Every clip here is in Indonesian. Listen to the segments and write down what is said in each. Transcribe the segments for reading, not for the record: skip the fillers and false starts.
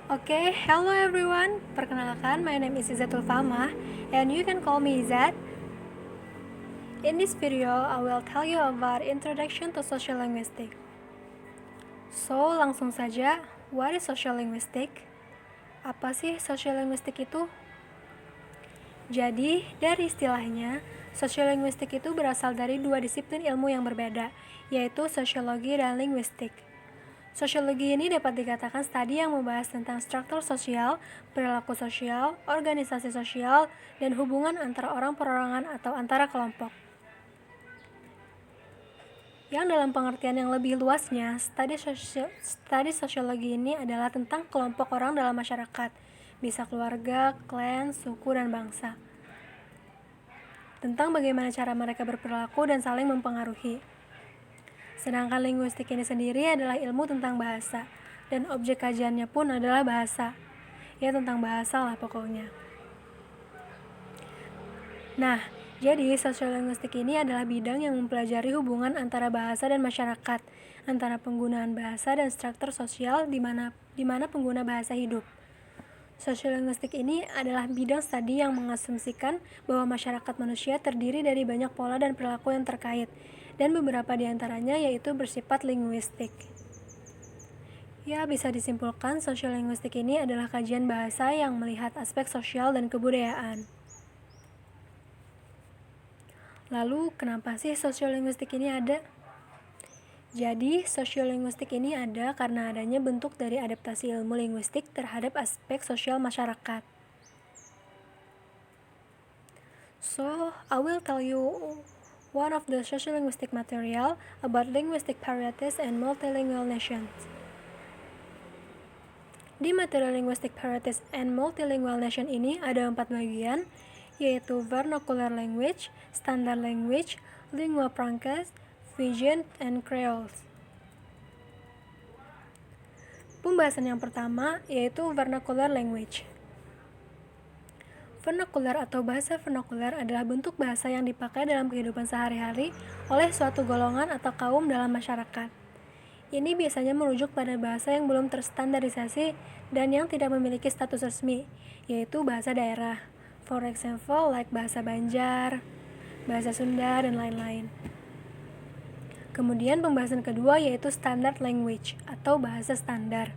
Okay, hello everyone. Perkenalkan, my name is Izzatul Fahmah and you can call me Izzat. In this video, I will tell you about Introduction to Social Linguistics. So, langsung saja, what is social linguistics? Apa sih social linguistics itu? Jadi, dari istilahnya, social linguistics itu berasal dari dua disiplin ilmu yang berbeda, yaitu sosiologi dan linguistik. Sosiologi ini dapat dikatakan studi yang membahas tentang struktur sosial, perilaku sosial, organisasi sosial, dan hubungan antara orang perorangan atau antara kelompok. Yang dalam pengertian yang lebih luasnya, studi sosiologi ini adalah tentang kelompok orang dalam masyarakat, bisa keluarga, klan, suku, dan bangsa. Tentang bagaimana cara mereka berperilaku dan saling mempengaruhi. Sedangkan linguistik ini sendiri adalah ilmu tentang bahasa, dan objek kajiannya pun adalah bahasa. Ya, tentang bahasa lah pokoknya. Nah, jadi sosiolinguistik ini adalah bidang yang mempelajari hubungan antara bahasa dan masyarakat, antara penggunaan bahasa dan struktur sosial di mana pengguna bahasa hidup. Sosiolinguistik ini adalah bidang studi yang mengasumsikan bahwa masyarakat manusia terdiri dari banyak pola dan perilaku yang terkait, dan beberapa di antaranya yaitu bersifat linguistik. Ya, bisa disimpulkan sosiolinguistik ini adalah kajian bahasa yang melihat aspek sosial dan kebudayaan. Lalu, kenapa sih sosiolinguistik ini ada? Jadi, sosiolinguistik ini ada karena adanya bentuk dari adaptasi ilmu linguistik terhadap aspek sosial masyarakat. So, I will tell you one of the sociolinguistic material about linguistic varieties and multilingual nations. Di materi linguistic varieties and multilingual nation ini ada 4 bagian, yaitu vernacular language, standard language, lingua francas, Fijian, and Creole. Pembahasan yang pertama yaitu vernacular language. Vernakular atau bahasa vernakular adalah bentuk bahasa yang dipakai dalam kehidupan sehari-hari oleh suatu golongan atau kaum dalam masyarakat. Ini biasanya merujuk pada bahasa yang belum terstandarisasi dan yang tidak memiliki status resmi, yaitu bahasa daerah. For example, like bahasa Banjar, bahasa Sunda, dan lain-lain. Kemudian pembahasan kedua yaitu standard language atau bahasa standar.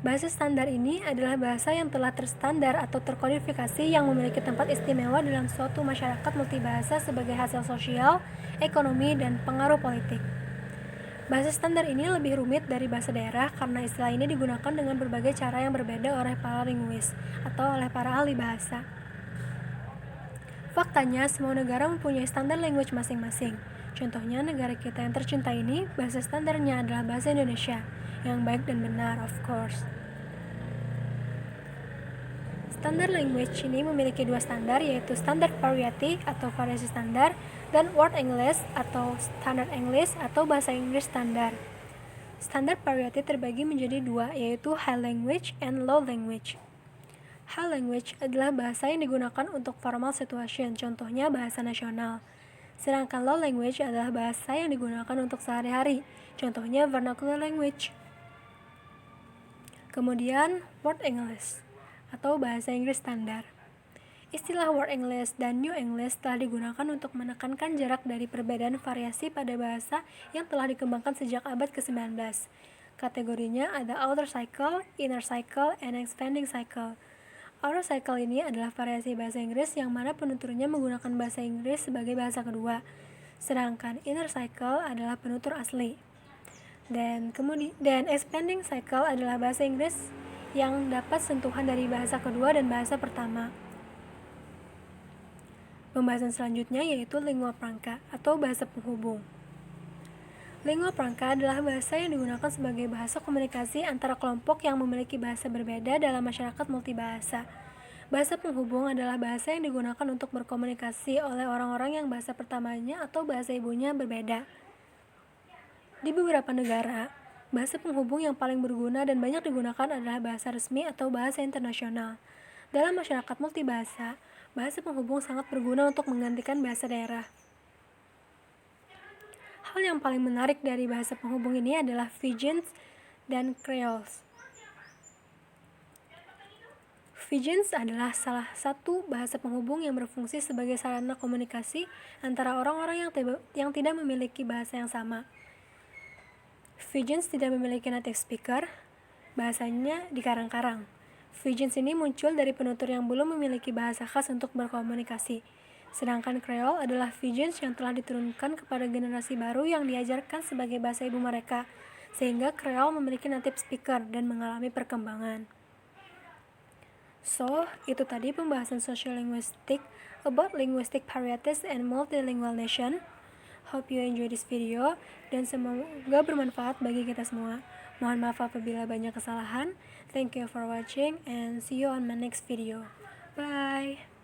Bahasa standar ini adalah bahasa yang telah terstandar atau terkodifikasi yang memiliki tempat istimewa dalam suatu masyarakat multibahasa sebagai hasil sosial, ekonomi, dan pengaruh politik. Bahasa standar ini lebih rumit dari bahasa daerah karena istilah ini digunakan dengan berbagai cara yang berbeda oleh para linguis atau oleh para ahli bahasa. Faktanya, semua negara mempunyai standar language masing-masing. Contohnya, negara kita yang tercinta ini, bahasa standarnya adalah bahasa Indonesia, yang baik dan benar, of course. Standard language ini memiliki 2 standar, yaitu standard variety atau variasi standar, dan word English atau standard English atau bahasa Inggris standar. Standard variety terbagi menjadi 2, yaitu high language and low language. High language adalah bahasa yang digunakan untuk formal situation, contohnya bahasa nasional. Sedangkan low language adalah bahasa yang digunakan untuk sehari-hari, contohnya vernacular language. Kemudian, word English atau bahasa Inggris standar. Istilah word English dan new English telah digunakan untuk menekankan jarak dari perbedaan variasi pada bahasa yang telah dikembangkan sejak abad ke-19. Kategorinya ada outer cycle, inner cycle, and expanding cycle. Outer cycle ini adalah variasi bahasa Inggris yang mana penuturnya menggunakan bahasa Inggris sebagai bahasa kedua, sedangkan inner cycle adalah penutur asli. Dan expanding cycle adalah bahasa Inggris yang dapat sentuhan dari bahasa kedua dan bahasa pertama. Pembahasan selanjutnya yaitu lingua franca atau bahasa penghubung. Lingua franca adalah bahasa yang digunakan sebagai bahasa komunikasi antara kelompok yang memiliki bahasa berbeda dalam masyarakat multibahasa. Bahasa penghubung adalah bahasa yang digunakan untuk berkomunikasi oleh orang-orang yang bahasa pertamanya atau bahasa ibunya berbeda. Di beberapa negara, bahasa penghubung yang paling berguna dan banyak digunakan adalah bahasa resmi atau bahasa internasional. Dalam masyarakat multibahasa, bahasa penghubung sangat berguna untuk menggantikan bahasa daerah. Hal yang paling menarik dari bahasa penghubung ini adalah Fijians dan Creoles. Fijians adalah salah satu bahasa penghubung yang berfungsi sebagai sarana komunikasi antara orang-orang yang tidak memiliki bahasa yang sama. Fijians tidak memiliki native speaker, bahasanya dikarang-karang. Fijians ini muncul dari penutur yang belum memiliki bahasa khas untuk berkomunikasi. Sedangkan Creole adalah Fijians yang telah diturunkan kepada generasi baru yang diajarkan sebagai bahasa ibu mereka, sehingga Creole memiliki native speaker dan mengalami perkembangan. So, itu tadi pembahasan sociolinguistic about linguistic varieties and multilingual nation. Hope you enjoy this video dan semoga bermanfaat bagi kita semua. Mohon maaf apabila banyak kesalahan. Thank you for watching and see you on my next video. Bye.